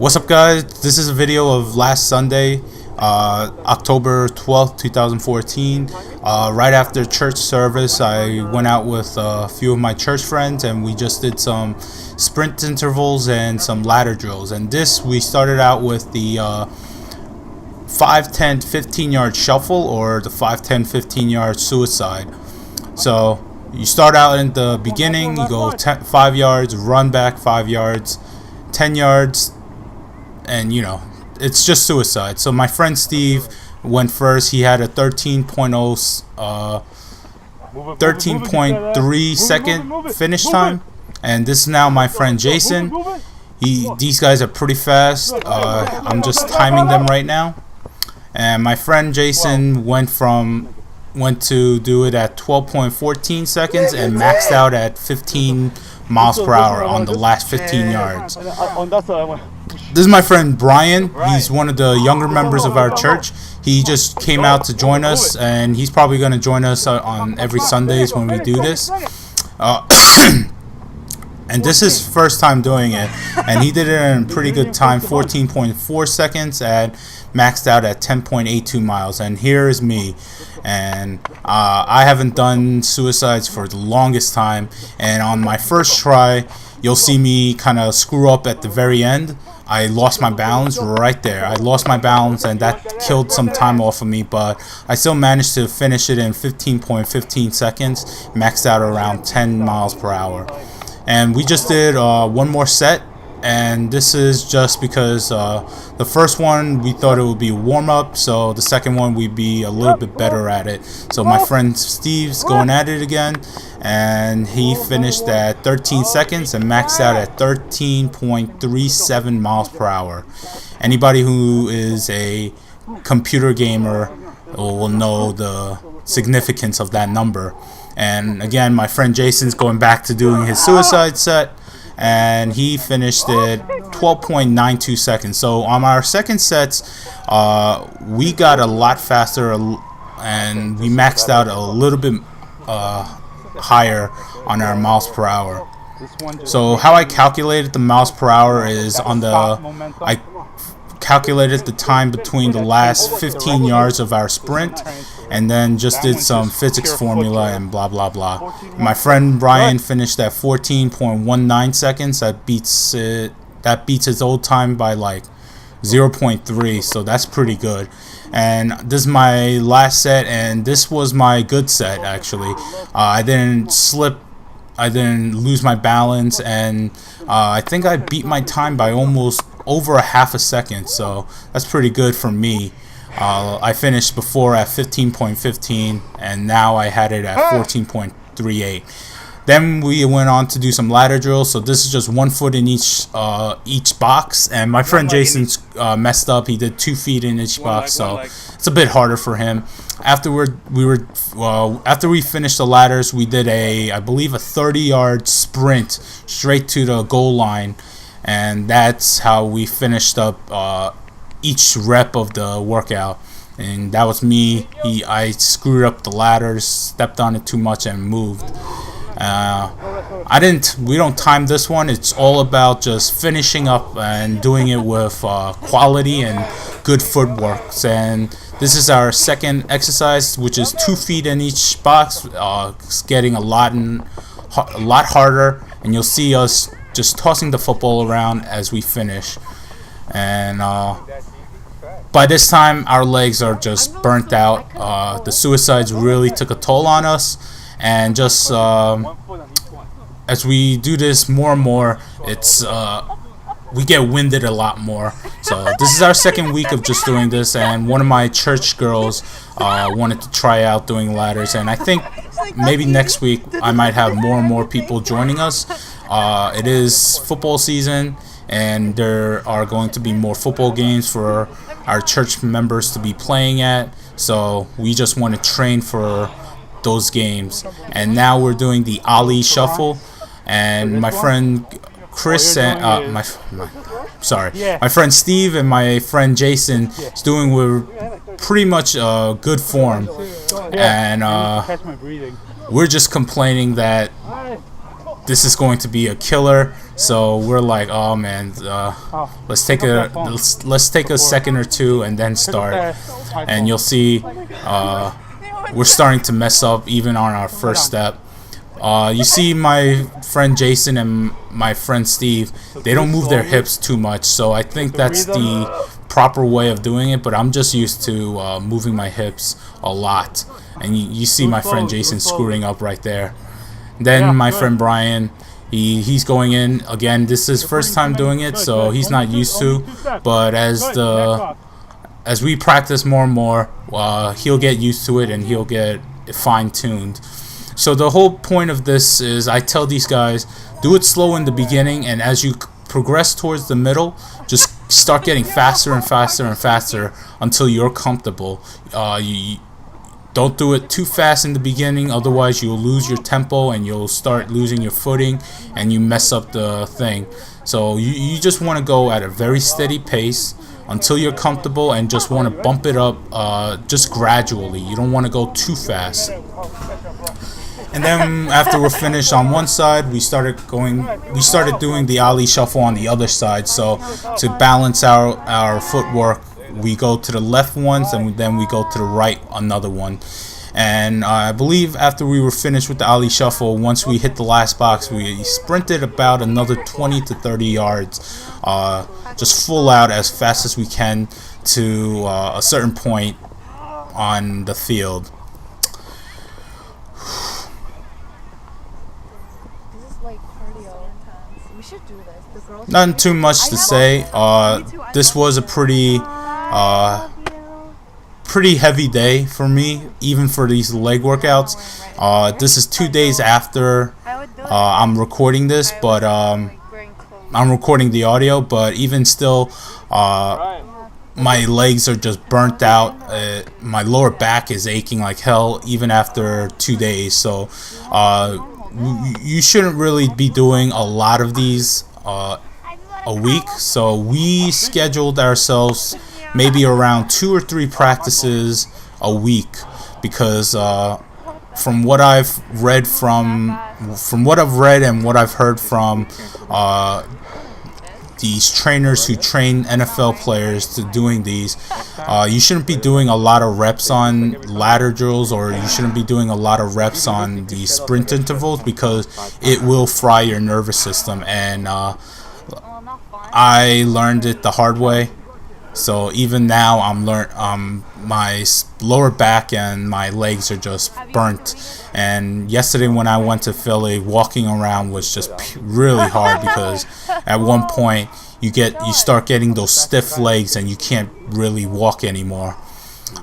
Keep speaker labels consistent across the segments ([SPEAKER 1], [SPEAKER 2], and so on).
[SPEAKER 1] What's up, guys? This is a video of last Sunday, October 12th, 2014. Right after church service, I went out with a few of my church friends and we just did some sprint intervals and some ladder drills. And we started out with the 5, 10, 15 yard shuffle, or the 5, 10, 15 yard suicide. So you start out in the beginning, you go 5 yards, run back 5 yards, 10 yards, and it's just suicide. So my friend Steve went first. He had a 13.3 second finish time, and this is now my friend Jason. These guys are pretty fast. I'm just timing them right now, and my friend Jason went to do it at 12.14 seconds and maxed out at 15 miles per hour on the last 15 yards. This is my friend Brian. He's one of the younger members of our church. He just came out to join us, and he's probably going to join us on every Sundays when we do this. And this is his first time doing it, and he did it in a pretty good time, 14.4 seconds, and maxed out at 10.82 miles. And here is me, and I haven't done suicides for the longest time, and on my first try, you'll see me kind of screw up at the very end. I lost my balance right there. I lost my balance, and that killed some time off of me, but I still managed to finish it in 15.15 seconds, maxed out around 10 miles per hour. And we just did one more set, and this is just because the first one we thought it would be a warm-up, so the second one we'd be a little bit better at it. So my friend Steve's going at it again, and he finished at 13 seconds and maxed out at 13.37 miles per hour. Anybody who is a computer gamer will know the significance of that number. And again, my friend Jason's going back to doing his suicide set, and he finished it 12.92 seconds. So on our second sets, we got a lot faster, and we maxed out a little bit higher on our miles per hour. So how I calculated the miles per hour is I calculated the time between the last 15 yards of our sprint, and then just did some physics formula and blah blah blah. My friend Brian finished at 14.19 seconds. That beats his old time by like 0.3, so that's pretty good. And this is my last set, and this was my good set actually. I didn't slip, I didn't lose my balance, and I think I beat my time by almost over a half a second, so that's pretty good for me. I finished before at 15.15, and now I had it at 14.38. Then we went on to do some ladder drills. So this is just 1 foot in each box, and my friend Jason's messed up. He did 2 feet in each box, so it's a bit harder for him. After we finished the ladders, we did I believe a 30-yard sprint straight to the goal line, and that's how we finished up each rep of the workout. And that was me. I screwed up the ladders, stepped on it too much, and moved. We don't time this one. It's all about just finishing up and doing it with quality and good footwork. And this is our second exercise, which is 2 feet in each box. It's getting a lot harder, and you'll see us just tossing the football around as we finish. And by this time, our legs are just burnt out. The suicides really took a toll on us, and just as we do this more and more, we get winded a lot more. So this is our second week of just doing this, and one of my church girls wanted to try out doing ladders, and I think maybe next week I might have more and more people joining us. It is football season, and there are going to be more football games for our church members to be playing at, so we just want to train for those games. And now we're doing the Ali shuffle, and my friend Chris and my friend Steve and my friend Jason is doing with pretty much good form, and we're just complaining that this is going to be a killer. So we're like, oh man, let's take a second or two and then start. And you'll see we're starting to mess up even on our first step. You see my friend Jason and my friend Steve, they don't move their hips too much, so I think that's the proper way of doing it, but I'm just used to moving my hips a lot. And you see my friend Jason screwing up right there. Then my friend Brian, he's going in again. This is first time doing it, so he's not used to, but as we practice more and more, he'll get used to it and he'll get fine-tuned. So the whole point of this is I tell these guys, do it slow in the beginning, and as you progress towards the middle, just start getting faster and faster and faster until you're comfortable. You don't do it too fast in the beginning, otherwise you'll lose your tempo and you'll start losing your footing and you mess up the thing. So you just want to go at a very steady pace until you're comfortable and just want to bump it up just gradually. You don't want to go too fast. And then after we're finished on one side, we started doing the Ali shuffle on the other side. So to balance our footwork, we go to the left once and then we go to the right another one. And I believe after we were finished with the Ali shuffle, once we hit the last box, we sprinted about another 20 to 30 yards, just full out as fast as we can to a certain point on the field. Nothing too much to say. This was a pretty heavy day for me, even for these leg workouts. This is 2 days after I'm recording this, but I'm recording the audio, but even still, my legs are just burnt out. My lower back is aching like hell even after 2 days. So you shouldn't really be doing a lot of these a week. So we scheduled ourselves maybe around 2 or 3 practices a week, because from what I've read and what I've heard from these trainers who train NFL players to doing these, you shouldn't be doing a lot of reps on ladder drills, or you shouldn't be doing a lot of reps on the sprint intervals, because it will fry your nervous system. And I learned it the hard way. So even now my lower back and my legs are just burnt. And yesterday when I went to Philly, walking around was just really hard, because at one point you start getting those stiff legs and you can't really walk anymore.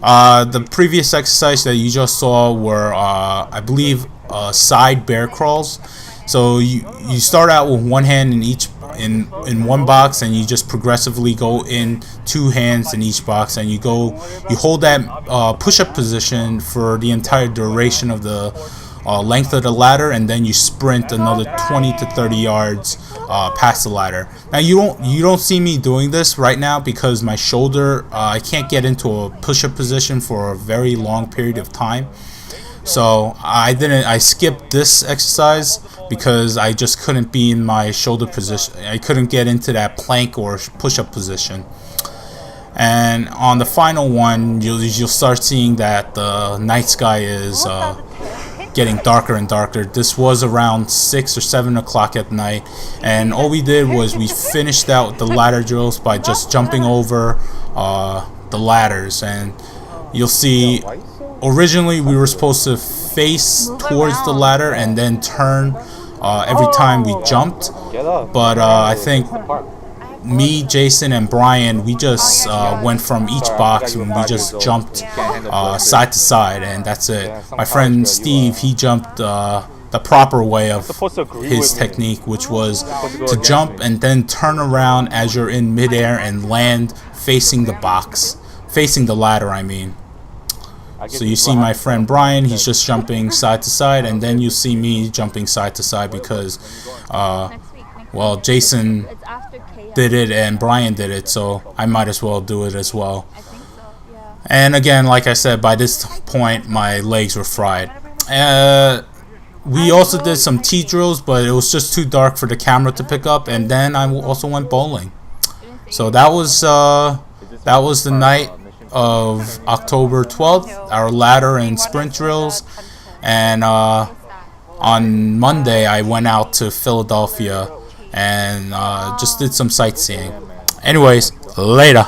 [SPEAKER 1] The previous exercise that you just saw were I believe side bear crawls. So you start out with one hand in one box, and you just progressively go in 2 hands in each box, and you hold that push-up position for the entire duration of the length of the ladder, and then you sprint another 20 to 30 yards past the ladder. Now you don't see me doing this right now because my shoulder, I can't get into a push-up position for a very long period of time. So I skipped this exercise because I just couldn't be in my shoulder position. I couldn't get into that plank or push-up position. And on the final one, you'll start seeing that the night sky is getting darker and darker. This was around 6 or 7 o'clock at night, and all we did was we finished out the ladder drills by just jumping over the ladders. And you'll see, originally we were supposed to face towards the ladder and then turn every time we jumped, but I think me, Jason, and Brian, we just went from each box and we just jumped side to side, and that's it. My friend Steve, he jumped the proper way of his technique, which was to jump and then turn around as you're in midair and land facing the box, facing the ladder, I mean. So you see my friend Brian, he's just jumping side to side, and then you see me jumping side to side because, well, Jason did it and Brian did it, so I might as well do it as well. And again, like I said, by this point, my legs were fried. we also did some T drills, but it was just too dark for the camera to pick up. And then I also went bowling. So that was the night of October 12th, our ladder and sprint drills. And on Monday, I went out to Philadelphia and just did some sightseeing. Anyways, later.